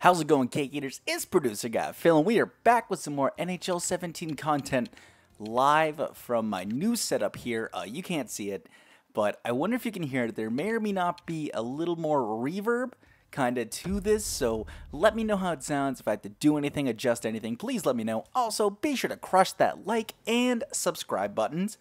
How's it going, Cake Eaters? It's Producer Guy Phil, and we are back with some more NHL 17 content live from my new setup here. You can't see it, but I wonder if you can hear it. There may or may not be a little more reverb kind of to this, so let me know how it sounds. If I have to do anything, adjust anything, please let me know. Also, be sure to crush that like and subscribe buttons.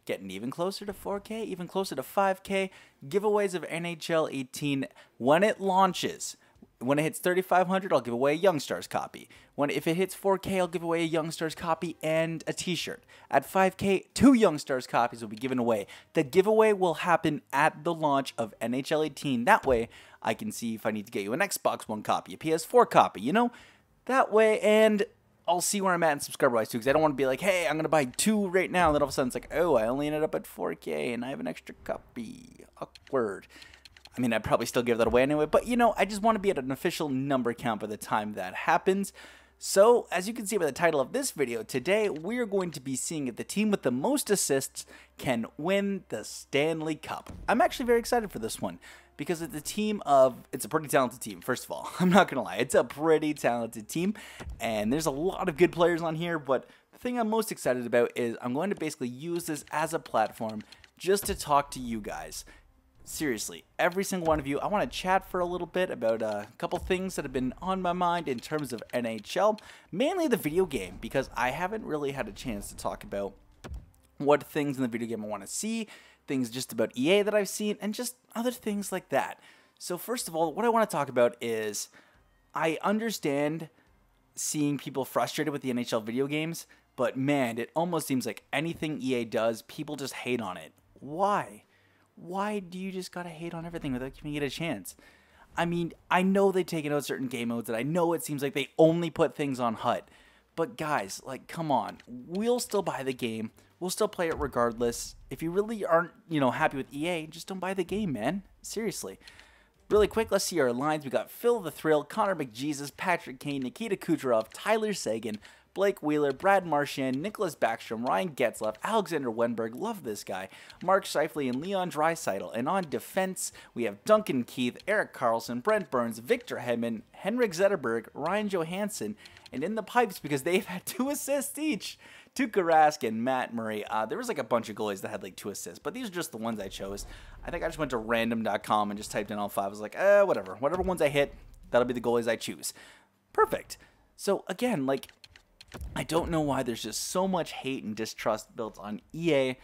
Getting even closer to 4K, even closer to 5K. Giveaways of NHL 18 when it launches. When it hits 3,500, I'll give away a Youngstars copy. If it hits 4K, I'll give away a Youngstars copy and a t-shirt. At 5K, 2 Youngstars copies will be given away. The giveaway will happen at the launch of NHL 18. That way, I can see if I need to get you an Xbox One copy, a PS4 copy, you know? That way, and I'll see where I'm at in subscriber-wise too, because I don't want to be like, hey, I'm going to buy 2 right now, and then all of a sudden it's like, oh, I only ended up at 4K, and I have an extra copy. Awkward. I mean, I'd probably still give that away anyway, but, you know, I just want to be at an official number count by the time that happens. So, as you can see by the title of this video, today we are going to be seeing if the team with the most assists can win the Stanley Cup. I'm actually very excited for this one, because it's a pretty talented team, first of all. I'm not going to lie, it's a pretty talented team, and there's a lot of good players on here, but the thing I'm most excited about is I'm going to basically use this as a platform just to talk to you guys. Seriously, every single one of you, I want to chat for a little bit about a couple things that have been on my mind in terms of NHL, mainly the video game, because I haven't really had a chance to talk about what things in the video game I want to see, things just about EA that I've seen, and just other things like that. So first of all, what I want to talk about is I understand seeing people frustrated with the NHL video games, but man, it almost seems like anything EA does, people just hate on it. Why? Why do you just gotta hate on everything without giving it a chance? I mean, I know they've taken out certain game modes, and I know it seems like they only put things on HUD. But guys, like, come on. We'll still buy the game. We'll still play it regardless. If you really aren't, happy with EA, just don't buy the game, man. Seriously. Really quick, let's see our lines. We got Phil the Thrill, Connor McJesus, Patrick Kane, Nikita Kucherov, Tyler Sagan, Blake Wheeler, Brad Marchand, Nicholas Backstrom, Ryan Getzlaff, Alexander Wenberg, love this guy, Mark Scheifele, and Leon Draisaitl. And on defense, we have Duncan Keith, Eric Carlson, Brent Burns, Victor Hedman, Henrik Zetterberg, Ryan Johansson, and in the pipes, because they've had 2 assists each, Tuukka Rask and Matt Murray. There was like a bunch of goalies that had like 2 assists, but these are just the ones I chose. I think I just went to random.com and just typed in all 5. I was like, whatever ones I hit, that'll be the goalies I choose. Perfect. So again, like, I don't know why there's just so much hate and distrust built on EA.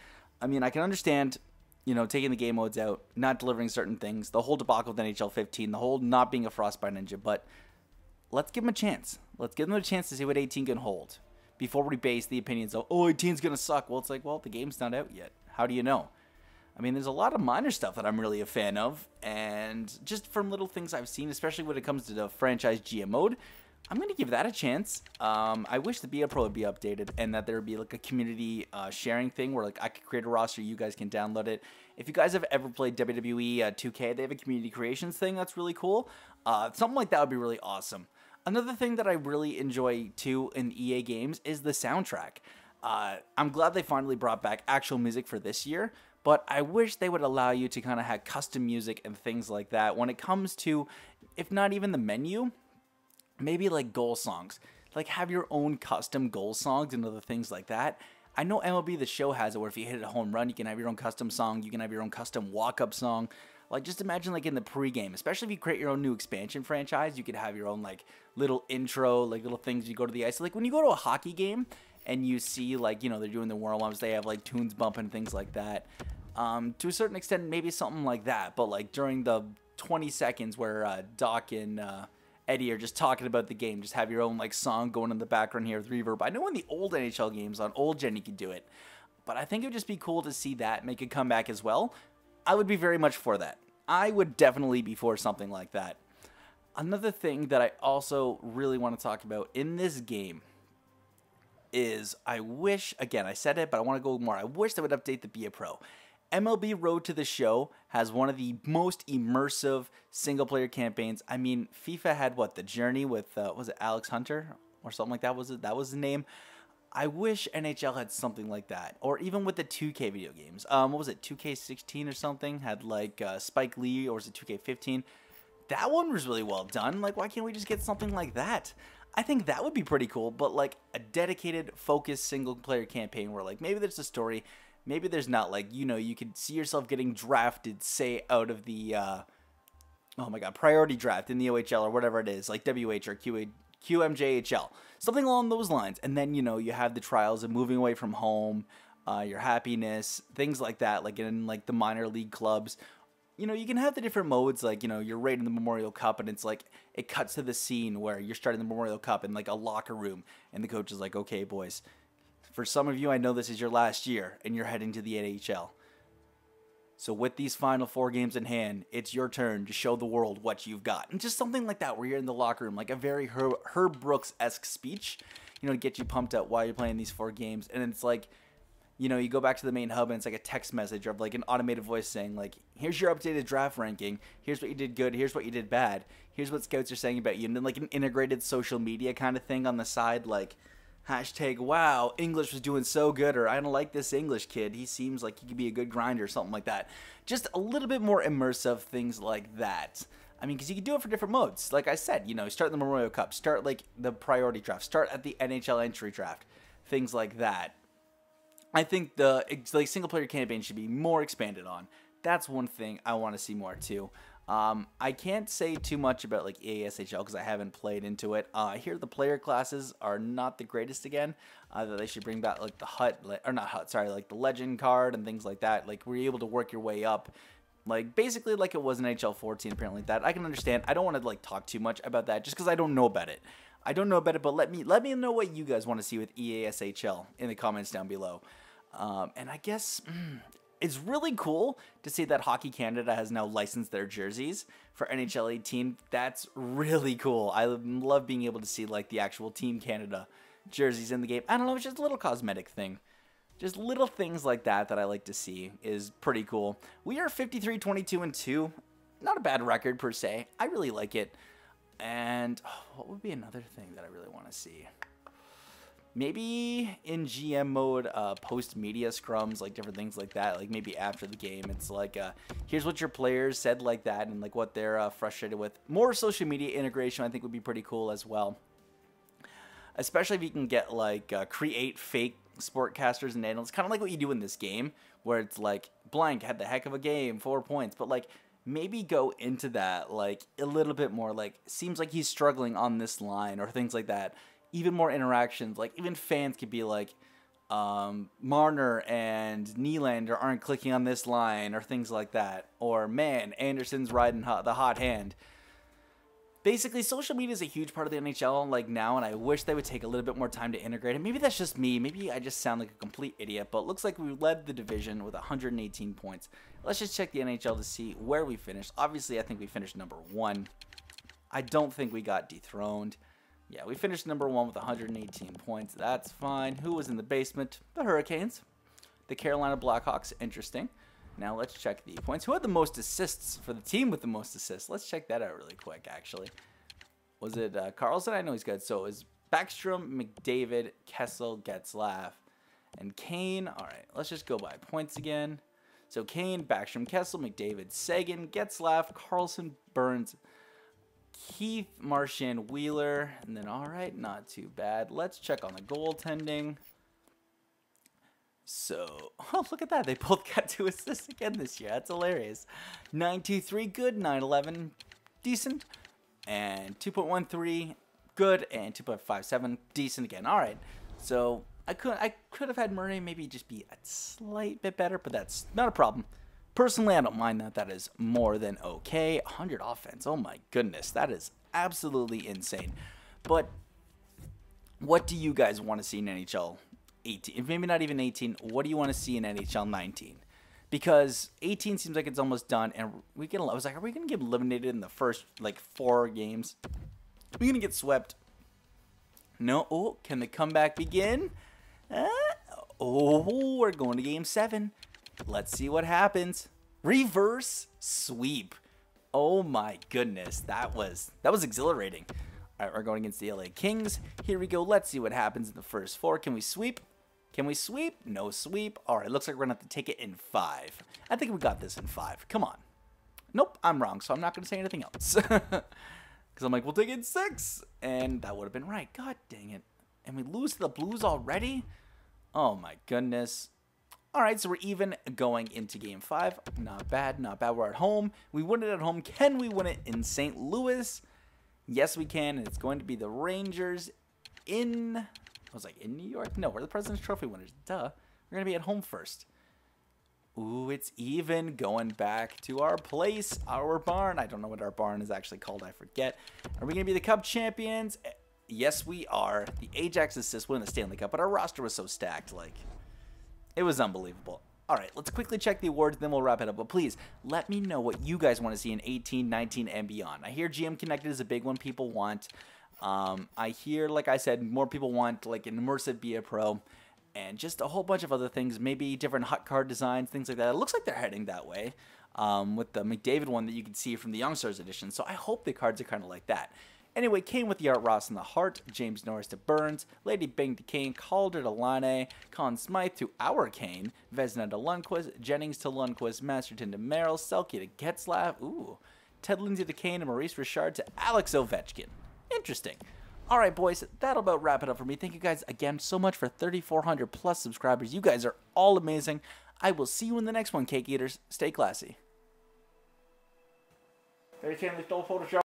I mean, I can understand, taking the game modes out, not delivering certain things, the whole debacle with NHL 15, the whole not being a Frostbite Ninja, but let's give them a chance. Let's give them a chance to see what 18 can hold before we base the opinions of, oh, 18's going to suck. Well, it's like, well, the game's not out yet. How do you know? I mean, there's a lot of minor stuff that I'm really a fan of, and just from little things I've seen, especially when it comes to the franchise GM mode, I'm going to give that a chance. I wish the BA Pro would be updated and that there would be like a community sharing thing where like I could create a roster, you guys can download it. If you guys have ever played WWE 2K, they have a community creations thing that's really cool. Something like that would be really awesome. Another thing that I really enjoy too in EA games is the soundtrack. I'm glad they finally brought back actual music for this year, but I wish they would allow you to kind of have custom music and things like that when it comes to, if not even the menu, maybe like goal songs. Like have your own custom goal songs and other things like that. I know MLB The Show has it where if you hit a home run, you can have your own custom song. You can have your own custom walk-up song. Like just imagine like in the pregame, especially if you create your own new expansion franchise, you could have your own like little intro, like little things you go to the ice. Like when you go to a hockey game and you see like, they're doing the warm-ups, they have like tunes bumping, things like that. To a certain extent, maybe something like that. But like during the 20 seconds where Doc and Eddie are just talking about the game, just have your own like song going in the background here with reverb. I know in the old NHL games on old gen you could do it, but I think it would just be cool to see that make a comeback as well. I would be very much for that. I would definitely be for something like that. Another thing that I also really want to talk about in this game is I wish, again, I said it, but I want to go more. I wish they would update the BA Pro. MLB Road to the Show has one of the most immersive single-player campaigns. I mean, FIFA had, what, The Journey with, was it Alex Hunter or something like that? That was the name? I wish NHL had something like that. Or even with the 2K video games. What was it, 2K16 or something? Had, like, Spike Lee, or was it 2K15? that one was really well done. Like, why can't we just get something like that? I think that would be pretty cool, but like a dedicated, focused single-player campaign where like maybe there's a story, maybe there's not. Like, you know, you could see yourself getting drafted, say, out of the, oh my god, priority draft in the OHL or whatever it is, like WH or QMJHL, something along those lines. And then, you know, you have the trials of moving away from home, your happiness, things like that, like in like the minor league clubs. You know, you can have the different modes, like, you know, you're right in the Memorial Cup, and it's like, it cuts to the scene where you're starting the Memorial Cup in, like, a locker room, and the coach is like, okay, boys, for some of you, I know this is your last year, and you're heading to the NHL. So with these final 4 games in hand, it's your turn to show the world what you've got. And just something like that, where you're in the locker room, like a very Herb Brooks-esque speech, you know, to get you pumped up while you're playing these 4 games, and it's like, you know, you go back to the main hub and it's like a text message of like an automated voice saying like, here's your updated draft ranking. Here's what you did good. Here's what you did bad. Here's what scouts are saying about you. And then like an integrated social media kind of thing on the side, like hashtag, wow, English was doing so good, or I don't like this English kid. He seems like he could be a good grinder or something like that. Just a little bit more immersive things like that. I mean, because you can do it for different modes. Like I said, you know, start in the Memorial Cup, start like the priority draft, start at the NHL entry draft, things like that. I think the like single player campaign should be more expanded on. That's one thing I want to see more too. I can't say too much about like EASHL because I haven't played into it. I hear the player classes are not the greatest again. That they should bring back like the hut, or not hut, sorry, like the legend card and things like that. Like, were you able to work your way up, like basically like it was in NHL 14, apparently. That I can understand. I don't want to like talk too much about that just because I don't know about it. I don't know about it, but let me know what you guys want to see with EASHL in the comments down below. And I guess it's really cool to see that Hockey Canada has now licensed their jerseys for NHL 18. That's really cool. I love being able to see like the actual Team Canada jerseys in the game. I don't know, it's just a little cosmetic thing. Just little things like that that I like to see is pretty cool. We are 53-22-2. Not a bad record per se. I really like it. And what would be another thing that I really want to see? Maybe in GM mode, post-media scrums, like different things like that. Like maybe after the game, it's like, here's what your players said like that and like what they're frustrated with. More social media integration I think would be pretty cool as well. Especially if you can get like, create fake sportcasters and analysts. Kind of like what you do in this game, where it's like, blank had the heck of a game, 4 points. But like, maybe go into that like a little bit more, like seems like he's struggling on this line or things like that. Even more interactions, like even fans could be like, Marner and Nylander aren't clicking on this line or things like that, or man, Anderson's riding the hot hand. Basically, social media is a huge part of the NHL like now, and I wish they would take a little bit more time to integrate it. Maybe that's just me. Maybe I just sound like a complete idiot, but it looks like we led the division with 118 points. Let's just check the NHL to see where we finished. Obviously, I think we finished number 1. I don't think we got dethroned. Yeah, we finished number 1 with 118 points. That's fine. Who was in the basement? The Hurricanes. The Carolina Blackhawks. Interesting. Now let's check the points. Who had the most assists for the team with the most assists? Let's check that out really quick, actually. Was it Carlson? I know he's good. So it was Backstrom, McDavid, Kessel, Getzlaf, and Kane. All right, let's just go by points again. So Kane, Backstrom, Kessel, McDavid, Sagan, Getzlaf, Carlson, Burns, Keith, Marchand, Wheeler, and then, all right, not too bad. Let's check on the goaltending. So, oh, look at that. They both got 2 assists again this year. That's hilarious. 9.23, good. 9.11, decent. And 2.13, good. And 2.57, decent again. All right. So, I could have had Murray maybe just be a slight bit better, but that's not a problem. Personally, I don't mind that. That is more than okay. 100 offense. Oh my goodness. That is absolutely insane. But what do you guys want to see in NHL 18? If maybe not even 18, what do you want to see in NHL 19? Because 18 seems like it's almost done, and I was like, are we going to get eliminated in the first like 4 games? Are we going to get swept? No. Oh, can the comeback begin? Oh, we're going to game 7. Let's see what happens. Reverse sweep. Oh my goodness. That was exhilarating. All right, we're going against the LA Kings. Here we go. Let's see what happens in the first 4. Can we sweep? Can we sweep? No sweep. All right, looks like we're going to have to take it in 5. I think we got this in 5. Come on. Nope, I'm wrong, so I'm not going to say anything else. Because I'm like, we'll take it 6. And that would have been right. God dang it. And we lose to the Blues already? Oh my goodness. All right, so we're even going into Game 5. Not bad, not bad. We're at home. We win it at home. Can we win it in St. Louis? Yes, we can. And it's going to be the Rangers in... I was like, in New York? No, we're the President's Trophy winners. Duh. We're going to be at home first. Ooh, it's even going back to our place, our barn. I don't know what our barn is actually called. I forget. Are we going to be the Cup champions? Yes, we are. The Ajax assists win the Stanley Cup, but our roster was so stacked, like... It was unbelievable. All right, let's quickly check the awards, then we'll wrap it up. But please, let me know what you guys want to see in 18, 19, and beyond. I hear GM Connected is a big one people want. I hear, like I said, more people want like an immersive Be a Pro and just a whole bunch of other things, maybe different hut card designs, things like that. It looks like they're heading that way with the McDavid one that you can see from the Youngstars edition. So I hope the cards are kind of like that. Anyway, Kane with the Art Ross in the heart, James Norris to Burns, Lady Bing to Kane, Calder to Laine, Conn Smythe to our Kane, Vezina to Lundqvist, Jennings to Lundqvist, Masterton to Merrill, Selke to Getzlav, ooh, Ted Lindsay to Kane, and Maurice Richard to Alex Ovechkin. Interesting. All right, boys, that'll about wrap it up for me. Thank you guys again so much for 3,400 plus subscribers. You guys are all amazing. I will see you in the next one, Cake Eaters. Stay classy. Very Stanley stole Photoshop.